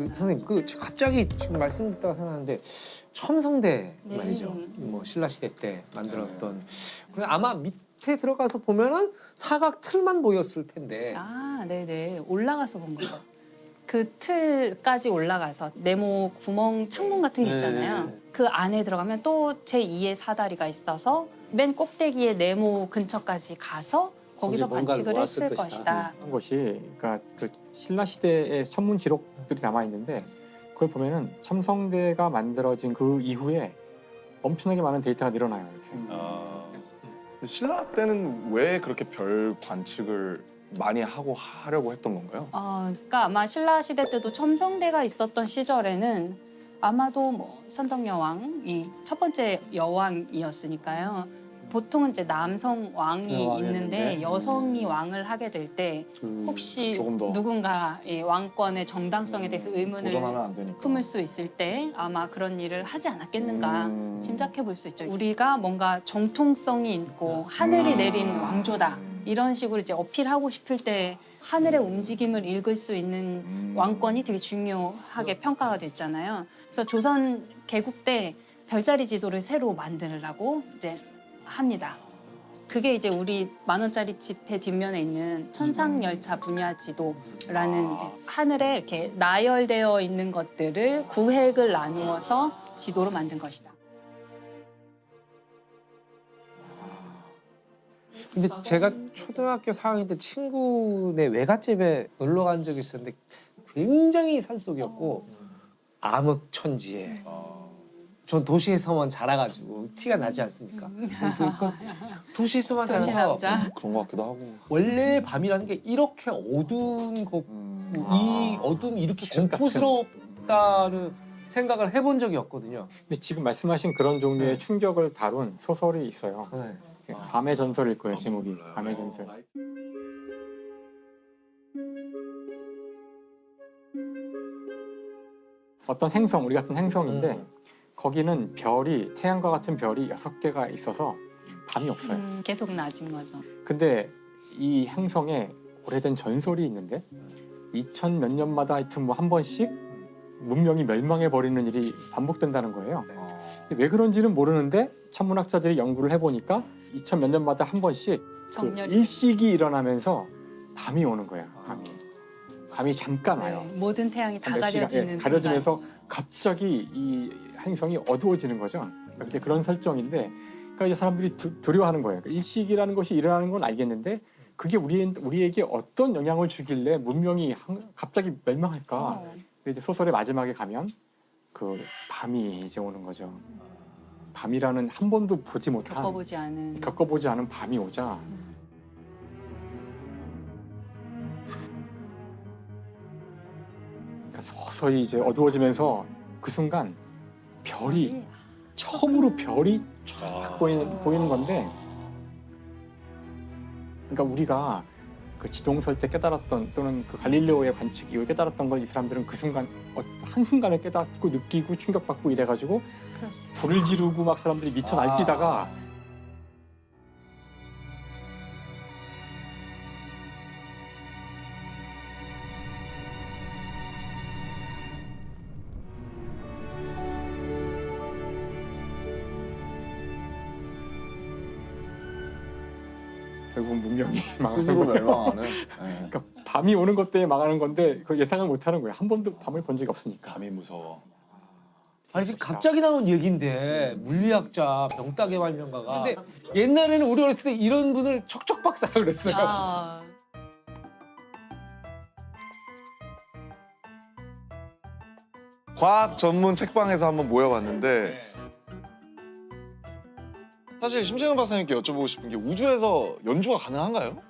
선생님 갑자기 지금 말씀 듣다가 생각나는데 첨성대 네. 말이죠. 뭐 신라 시대 때 만들었던. 근데 아마 밑에 들어가서 보면은 사각 틀만 보였을 텐데. 아, 네네. 올라가서 본 거죠. 그 틀까지 올라가서 네모 구멍 창문 같은 게 있잖아요. 네. 그 안에 들어가면 또 제2의 사다리가 있어서 맨 꼭대기에 네모 근처까지 가서 거기서 뭔가를 반칙을 모았을 했을 것이다. 것이다. 한 것이 그러니까 그 신라 시대의 천문 기록들이 남아 있는데 그걸 보면은 첨성대가 만들어진 그 이후에 엄청나게 많은 데이터가 늘어나요. 이렇게. 근데 신라 때는 왜 그렇게 별 관측을 많이 하려고 했던 건가요? 그러니까 아마 신라 시대 때도 첨성대가 있었던 시절에는 아마도 뭐 선덕여왕이 첫 번째 여왕이었으니까요. 보통은 이제 남성 왕이 있는데 여성이 왕을 하게 될 때 혹시 조금 더 누군가의 왕권의 정당성에 대해서 의문을 도전하면 안 되니까. 품을 수 있을 때 아마 그런 일을 하지 않았겠는가 짐작해 볼 수 있죠. 우리가 뭔가 정통성이 있고 하늘이 내린 왕조다. 이런 식으로 이제 어필하고 싶을 때 하늘의 움직임을 읽을 수 있는 왕권이 되게 중요하게 평가가 됐잖아요. 그래서 조선 개국 때 별자리 지도를 새로 만들라고 이제 합니다. 그게 이제 우리 10,000원짜리 지폐 뒷면에 있는 천상열차 분야 지도라는 하늘에 이렇게 나열되어 있는 것들을 구획을 나누어서 지도로 만든 것이다. 근데 제가 초등학교 4학년 때 친구네 외갓집에 놀러 간 적이 있었는데 굉장히 산속이었고 암흑천지에 전 도시에서만 자라가지고 티가 나지 않습니까? 도시에서만 도시 자라서 남자. 그런 것 같기도 하고. 원래 밤이라는 게 이렇게 어두운 거, 이 어둠이 이렇게 공포스럽다는 생각을 해본 적이 없거든요. 근데 지금 말씀하신 그런 종류의 네. 충격을 다룬 소설이 있어요. 네. 밤의 전설일 거예요, 제목이. 밤의 전설. 어떤 행성, 우리 같은 행성인데 거기는 별이 태양과 같은 별이 6개가 있어서 밤이 없어요. 계속 낮은 거죠. 근데 이 행성에 오래된 전설이 있는데 2000 몇 년마다 하여튼 뭐 한 번씩 문명이 멸망해 버리는 일이 반복된다는 거예요. 근데 왜 그런지는 모르는데 천문학자들이 연구를 해보니까 2000 몇 년마다 한 번씩 그 정렬이 일식이 일어나면서 밤이 오는 거예요. 밤이 잠깐 와요. 네, 모든 태양이 다 몇 시간, 가려지는 가려지면서 순간. 갑자기 이 행성이 어두워지는 거죠. 근데 그런 설정인데, 그러니까 이제 사람들이 두려워하는 거예요. 일식이라는 것이 일어나는 건 알겠는데 그게 우리에게 어떤 영향을 주길래 문명이 갑자기 멸망할까? 근데 이제 소설의 마지막에 가면 그 밤이 이제 오는 거죠. 밤이라는 한 번도 보지 못한 겪어보지 않은 밤이 오자. 그러니까 서서히 이제 어두워지면서 그 순간 별이 처음으로 별이 쫙 보이는 건데, 그러니까 우리가 그 지동설 때 깨달았던 또는 그 갈릴레오의 관측 이후에 깨달았던 걸 이 사람들은 그 순간 한 순간에 깨닫고 느끼고 충격받고 이래가지고 그렇습니다. 불을 지르고 막 사람들이 미쳐 날뛰다가 결국 문명이 스스로 망하는 거예요. 멸망하는. 네. 그러니까 밤이 오는 것 때문에 망하는 건데 그 예상을 못하는 거예요. 한 번도 밤을 본 적이 없으니까. 밤이 무서워. 아니 지금 갑자기 나온 얘기인데 물리학자 병따개 발명가가 근데 옛날에는 우리 어렸을 때 이런 분을 척척 박사라 그랬어요. 과학 전문 책방에서 한번 모여봤는데 사실 심재현 박사님께 여쭤보고 싶은 게 우주에서 연주가 가능한가요?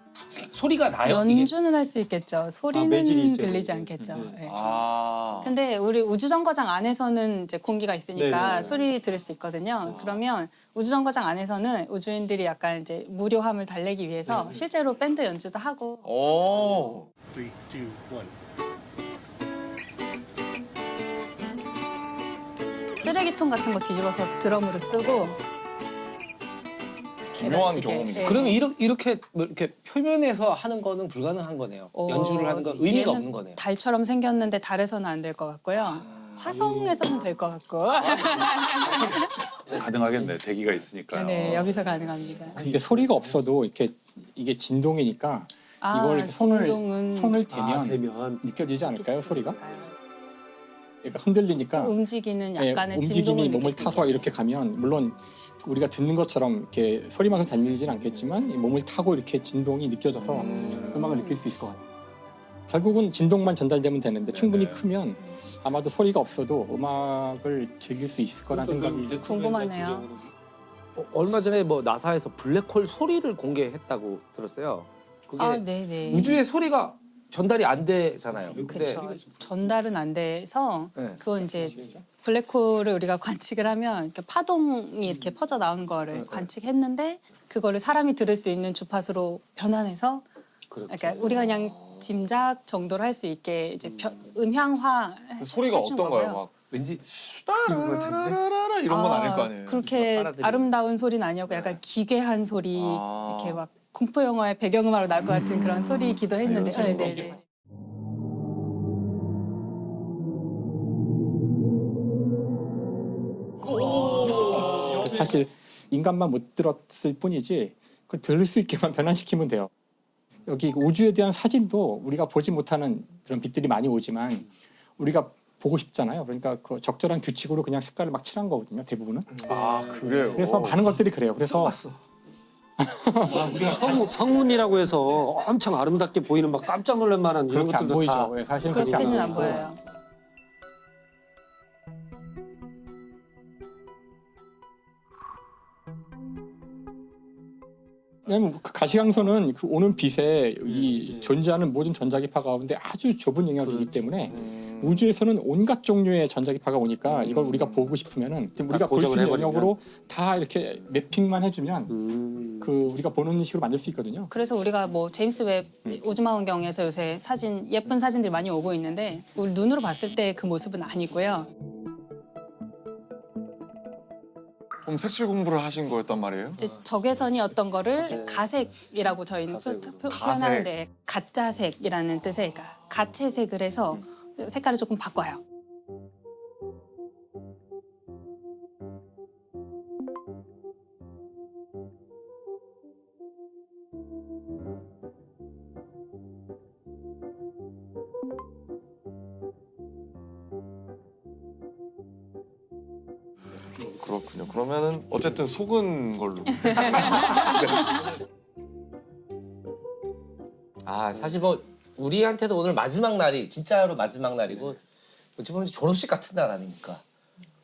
소리가 나요? 이게? 연주는 할 수 있겠죠. 소리는 매질이 있어요. 들리지 않겠죠. 네. 아. 근데 우리 우주정거장 안에서는 이제 공기가 있으니까 네네. 소리 들을 수 있거든요. 그러면 우주정거장 안에서는 우주인들이 약간 이제 무료함을 달래기 위해서 실제로 밴드 연주도 하고. 오. 3, 2, 1. 쓰레기통 같은 거 뒤집어서 드럼으로 쓰고. 기묘한 식의, 경험이죠. 예. 그러면 이렇게 뭐 이렇게 표면에서 하는 거는 불가능한 거네요. 연주를 하는 건 의미가 얘는 없는 거네요. 달처럼 생겼는데 달에서는 안 될 것 같고요. 화성에서는 될 것 같고. 가능하겠네. 대기가 있으니까요. 네, 여기서 가능합니다. 근데 소리가 없어도 이렇게 이게 진동이니까 이걸 이렇게 손을 대면 느껴지지 않을까요? 소리가? 그러니까 흔들리니까 움직이는 예, 약간의 움직임이 진동을 몸을 느낄 수 타서 있어요. 이렇게 가면 물론 우리가 듣는 것처럼 이렇게 소리만큼 잘 들리진 않겠지만 이 몸을 타고 이렇게 진동이 느껴져서 음악을 느낄 수 있을 것 같아요. 결국은 진동만 전달되면 되는데 충분히 크면 아마도 소리가 없어도 음악을 즐길 수 있을 거라는 생각이 궁금하네요. 얼마 전에 뭐 나사에서 블랙홀 소리를 공개했다고 들었어요. 그게 아, 네네. 우주의 소리가 전달이 안 되잖아요. 근데 그렇죠. 전달은 안 돼서 네. 그건 이제 블랙홀을 우리가 관측을 하면 이렇게 파동이 이렇게 퍼져 나오는 거를 관측했는데 그거를 사람이 들을 수 있는 주파수로 변환해서 그러니까 우리가 그냥 짐작 정도로 할 수 있게 이제 음향화 소리가 해준 어떤가요? 거고요. 막 왠지 따라라라라라 이런 건 아닐 거 아니에요. 그렇게 빨아들이는. 아름다운 소리는 아니었고 약간 기괴한 소리 아. 이렇게 막 공포 영화의 배경음악으로 나올 것 같은 그런 소리이기도 했는데 네. 사실 인간만 못 들었을 뿐이지 그걸 들을 수 있게만 변환시키면 돼요. 여기 우주에 대한 사진도 우리가 보지 못하는 그런 빛들이 많이 오지만 우리가 보고 싶잖아요. 그러니까 그 적절한 규칙으로 그냥 색깔을 막 칠한 거거든요. 대부분은. 아 그래요. 그래서 많은 것들이 그래요. 그래서 성운이라고 해서 엄청 아름답게 보이는 막 깜짝 놀랄 만한 이런 그렇게 안 것들도 다 보이죠. 예, 사실은 그렇게 그렇게는 안 보이고. 보여요. 왜냐면 그 가시광선은 그 오는 빛에 이 존재하는 모든 전자기파 가운데 아주 좁은 영역이기 때문에 우주에서는 온갖 종류의 전자기파가 오니까 이걸 우리가 보고 싶으면은 우리가 볼 수 고정을 있는 해버리면. 영역으로 다 이렇게 매핑만 해주면 그 우리가 보는 식으로 만들 수 있거든요. 그래서 우리가 뭐 제임스 웹 우주망원경에서 요새 사진 예쁜 사진들이 많이 오고 있는데 우리 눈으로 봤을 때 그 모습은 아니고요. 그럼 색칠 공부를 하신 거였단 말이에요? 이제 적외선이 어떤 거를 가색이라고 저희는 표현하는데 가짜색이라는 뜻의 그러니까 가채색을 해서 색깔을 조금 바꿔요. 그렇군요. 그러면은 어쨌든 속은 걸로. 아 사실 뭐 우리한테도 오늘 마지막 날이 진짜로 마지막 날이고 어찌 보면 졸업식 같은 날 아닙니까?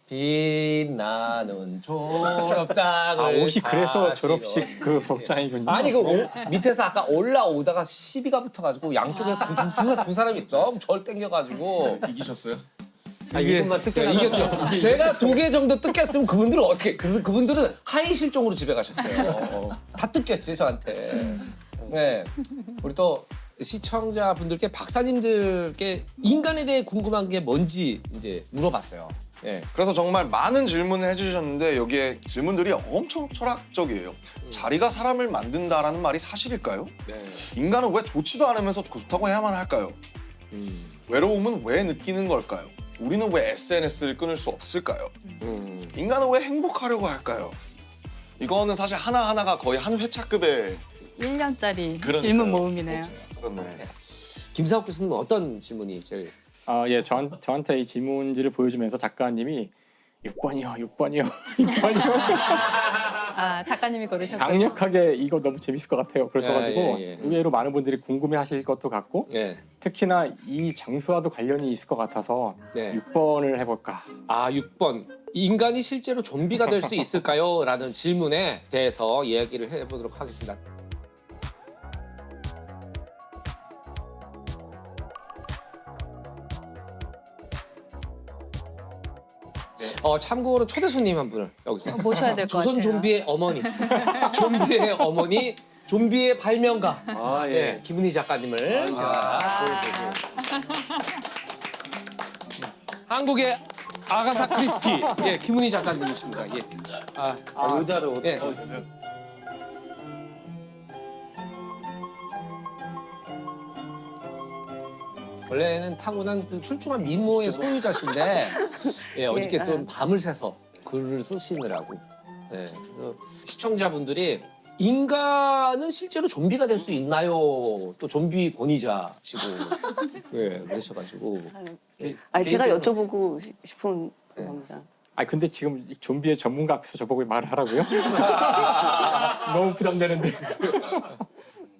빛나는 졸업장을 아 옷이 그래서 다시러. 졸업식 그 복장이군요. 아니 그 밑에서 아까 올라오다가 시비가 붙어가지고 양쪽에서 두 사람이 좀 절 땡겨가지고 이기셨어요? 아, 이것만 뜯겨나가 이겼죠. 제가 2개 정도 뜯겼으면 그분들은 어떻게? 그분들은 하이 실종으로 집에 가셨어요. 다 뜯겼지 저한테. 네, 우리 또 시청자분들께 박사님들께 인간에 대해 궁금한 게 뭔지 이제 물어봤어요. 네. 그래서 정말 많은 질문을 해주셨는데 여기에 질문들이 엄청 철학적이에요. 자리가 사람을 만든다라는 말이 사실일까요? 인간은 왜 좋지도 않으면서 좋다고 해야만 할까요? 외로움은 왜 느끼는 걸까요? 우리는 왜 SNS를 끊을 수 없을까요? 인간은 왜 행복하려고 할까요? 이거는 사실 하나하나가 거의 한 회차급의 1년짜리 그러니까요. 질문 모음이네요. 그렇네. 김사옥 교수님 어떤 질문이 제일? 예, 저한테 이 질문지를 보여주면서 작가님이 6번이요, 6번이요, 6번이요. 아 작가님이 고르셨고 강력하게 이거 너무 재밌을 것 같아요. 그러셔가지고 예. 의외로 많은 분들이 궁금해하실 것도 같고 네. 특히나 이 장수와도 관련이 있을 것 같아서 네. 6번을 해볼까. 아 6번. 인간이 실제로 좀비가 될 수 있을까요? 라는 질문에 대해서 이야기를 해보도록 하겠습니다. 참고로 초대 손님 한 분을 여기서 모셔야 될 것 같아요. 조선 좀비의 어머니, 좀비의 어머니, 좀비의 발명가, 아, 예. 네, 김은희 작가님을 제가 보여드리고 한국의 아가사 크리스티, 예, 김은희 작가님이십니다. 예, 의자로 예. 원래는 타고난 그 출중한 미모의 소유자신데 예, 어저께 예, 좀 밤을 새서 글을 쓰시느라고 예, 그래서 시청자분들이 인간은 실제로 좀비가 될 수 있나요? 또 좀비 권위자시고 예, 그러셔가지고 아니 제가 여쭤보고 싶은 겁니다. 아 근데 지금 이 좀비의 전문가 앞에서 저보고 말을 하라고요? 너무 부담되는데.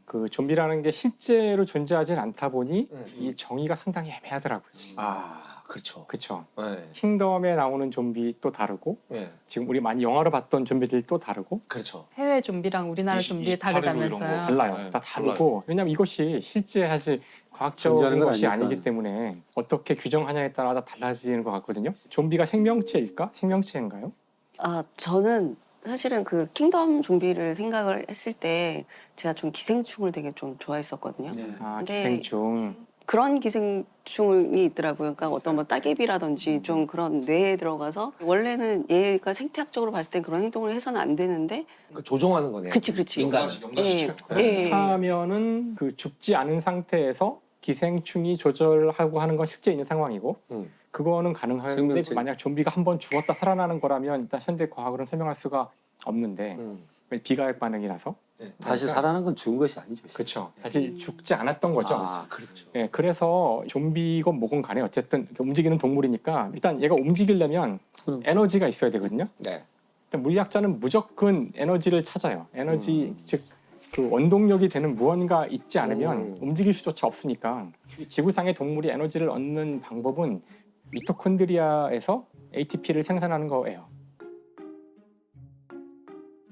그 좀비라는 게 실제로 존재하진 않다 보니 이 정의가 상당히 애매하더라고요. 아 그렇죠. 그렇죠. 예, 킹덤에 나오는 좀비 또 다르고 예, 지금 우리 많이 영화로 봤던 좀비들이 또 다르고 그렇죠. 해외 좀비랑 우리나라 좀비 28일 이런 거 다르다면서요. 달라요. 네, 다 다르고 왜냐면 이것이 실제 사실 과학적인 존재하는 건 것이 아니니까. 아니기 때문에 어떻게 규정하냐에 따라 다 달라지는 것 같거든요. 좀비가 생명체일까? 생명체인가요? 아 저는 사실은 그 킹덤 좀비를 생각을 했을 때 제가 좀 기생충을 되게 좀 좋아했었거든요. 아 근데 기생충. 그런 기생충이 있더라고요. 그러니까 어떤 뭐 따개비라든지 좀 그런 뇌에 들어가서 원래는 얘가 생태학적으로 봤을 때 그런 행동을 해서는 안 되는데 그러니까 조종하는 거네요. 그치. 인간. 예, 예. 하면은 그 죽지 않은 상태에서 기생충이 조절하고 하는 건 실제 있는 상황이고 그거는 가능한데 생명체. 만약 좀비가 한 번 죽었다 살아나는 거라면 일단 현대 과학으로는 설명할 수가 없는데 비가역 반응이라서 다시 살아난 건 죽은 것이 아니죠. 그렇죠. 사실 죽지 않았던 거죠. 아, 그렇죠. 예, 그래서 좀비건 뭐건 간에 어쨌든 이렇게 움직이는 동물이니까 일단 얘가 움직이려면 그럼. 에너지가 있어야 되거든요. 네. 일단 물리학자는 무조건 에너지를 찾아요. 에너지 즉 그 원동력이 되는 무언가 있지 않으면 움직일 수조차 없으니까 이 지구상의 동물이 에너지를 얻는 방법은 미토콘드리아에서 ATP를 생산하는 거예요.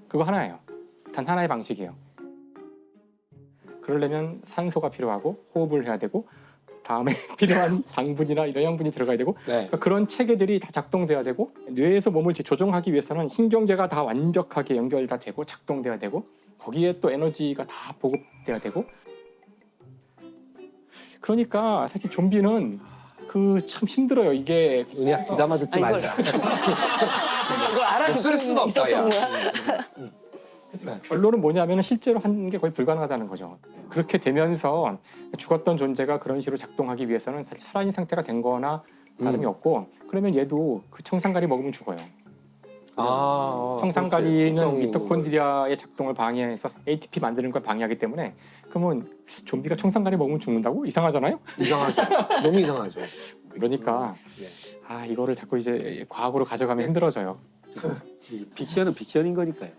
그거 하나예요. 단 하나의 방식이에요. 그러려면 산소가 필요하고 호흡을 해야 되고 다음에 필요한 당분이나 영양분이 들어가야 되고 네. 그러니까 그런 체계들이 다 작동돼야 되고 뇌에서 몸을 조종하기 위해서는 신경계가 다 완벽하게 연결 다 되고 작동돼야 되고 거기에 또 에너지가 다 보급돼야 되고 그러니까 사실 좀비는 그 참 힘들어요. 이게 은희야 귀담아 듣지 아, 이걸- 말자. 이걸 알아듣고 쓸 수가 없다, 야. 있었던 거야? 결론은 뭐냐면 실제로 하는 게 거의 불가능하다는 거죠. 그렇게 되면서 죽었던 존재가 그런 식으로 작동하기 위해서는 사실 살아있는 상태가 된 거나 다름이 없고 그러면 얘도 그 청산가리 먹으면 죽어요. 청산가리는 그렇지. 미토콘드리아의 작동을 방해해서 ATP 만드는 걸 방해하기 때문에 그러면 좀비가 청산가리 먹으면 죽는다고? 이상하잖아요? 이상하죠. 너무 이상하죠. 그러니까 아 이거를 자꾸 이제 과학으로 가져가면 힘들어져요. 픽션은 픽션인 거니까요.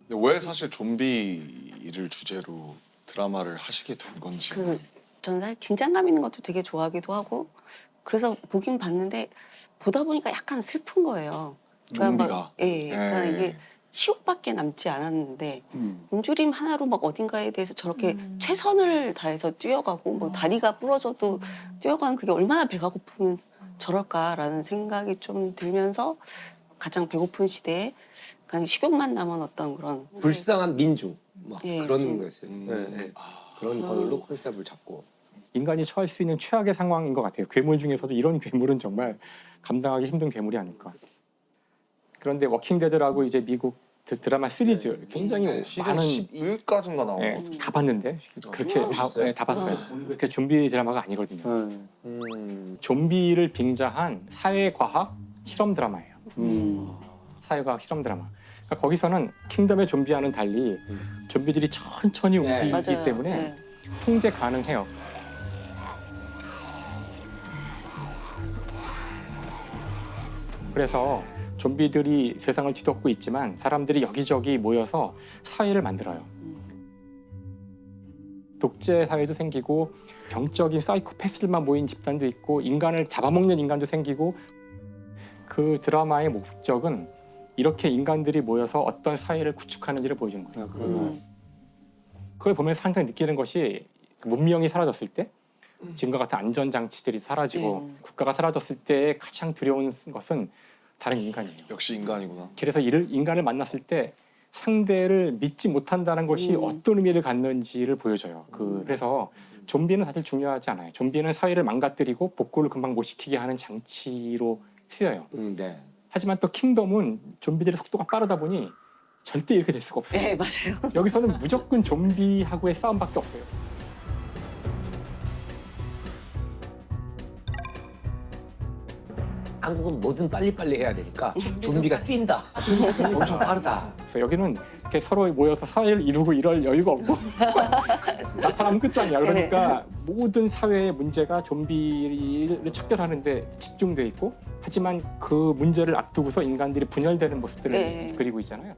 근데 왜 사실 좀비를 주제로 드라마를 하시게 된 건지. 저는 사실 긴장감 있는 것도 되게 좋아하기도 하고 그래서 보긴 봤는데 보다 보니까 약간 슬픈 거예요. 그러니까 좀비가. 막, 예, 그러니까 예. 이게 치욕밖에 남지 않았는데 굶주림 하나로 막 어딘가에 대해서 저렇게 최선을 다해서 뛰어가고 뭐 다리가 부러져도 뛰어가는 그게 얼마나 배가 고프면 저럴까라는 생각이 좀 들면서 가장 배고픈 시대에 그냥 식욕만 남은 어떤 그런 불쌍한 민중 막 예. 그런 거였어요. 그런 걸로 컨셉을 잡고. 인간이 처할 수 있는 최악의 상황인 것 같아요. 괴물 중에서도 이런 괴물은 정말 감당하기 힘든 괴물이 아닐까. 그런데 워킹데드라고 이제 미국 드라마 시리즈 굉장히 시즌 많은 11까지인가 나온 예, 거. 다 봤는데 그렇게 다 봤어요. 그렇게 좀비 드라마가 아니거든요. 좀비를 빙자한 사회과학 실험 드라마예요. 사회과학 실험 드라마. 그러니까 거기서는 킹덤의 좀비와는 달리 좀비들이 천천히 움직이기 맞아요. 때문에 네. 통제 가능해요. 그래서 좀비들이 세상을 뒤덮고 있지만 사람들이 여기저기 모여서 사회를 만들어요. 독재 사회도 생기고 병적인 사이코패스들만 모인 집단도 있고 인간을 잡아먹는 인간도 생기고 그 드라마의 목적은 이렇게 인간들이 모여서 어떤 사회를 구축하는지를 보여주는 거예요. 그걸 보면서 항상 느끼는 것이 문명이 사라졌을 때 지금과 같은 안전장치들이 사라지고 국가가 사라졌을 때 가장 두려운 것은 다른 인간이에요. 역시 인간이구나. 그래서 인간을 만났을 때 상대를 믿지 못한다는 것이 어떤 의미를 갖는지를 보여줘요. 그래서 좀비는 사실 중요하지 않아요. 좀비는 사회를 망가뜨리고 복구를 금방 못 시키게 하는 장치로 쓰여요. 네. 하지만 또 킹덤은 좀비들의 속도가 빠르다 보니 절대 이렇게 될 수가 없어요. 네 맞아요. 여기서는 무조건 좀비하고의 싸움밖에 없어요. 한국은 뭐든 빨리빨리 해야 되니까 준비가 뛴다. 엄청 빠르다. 그래서 여기는 이렇게 서로 모여서 사회를 이루고 이럴 여유가 없고 나타나면 끝장이야. 그러니까 모든 사회의 문제가 좀비를 척결하는데 집중돼 있고 하지만 그 문제를 앞두고서 인간들이 분열되는 모습들을 네. 그리고 있잖아요.